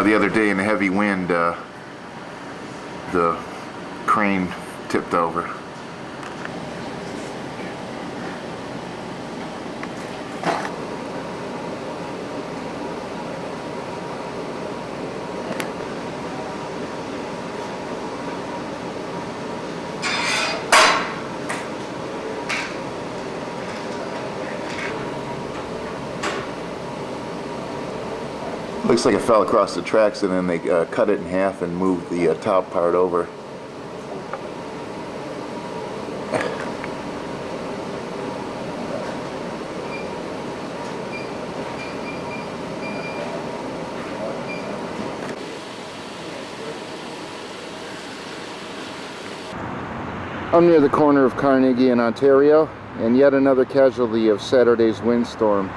The other day in a heavy wind, the crane tipped over. Looks like it fell across the tracks, and then they cut it in half and moved the top part over. I'm near the corner of Carnegie and Ontario, and yet another casualty of Saturday's windstorm.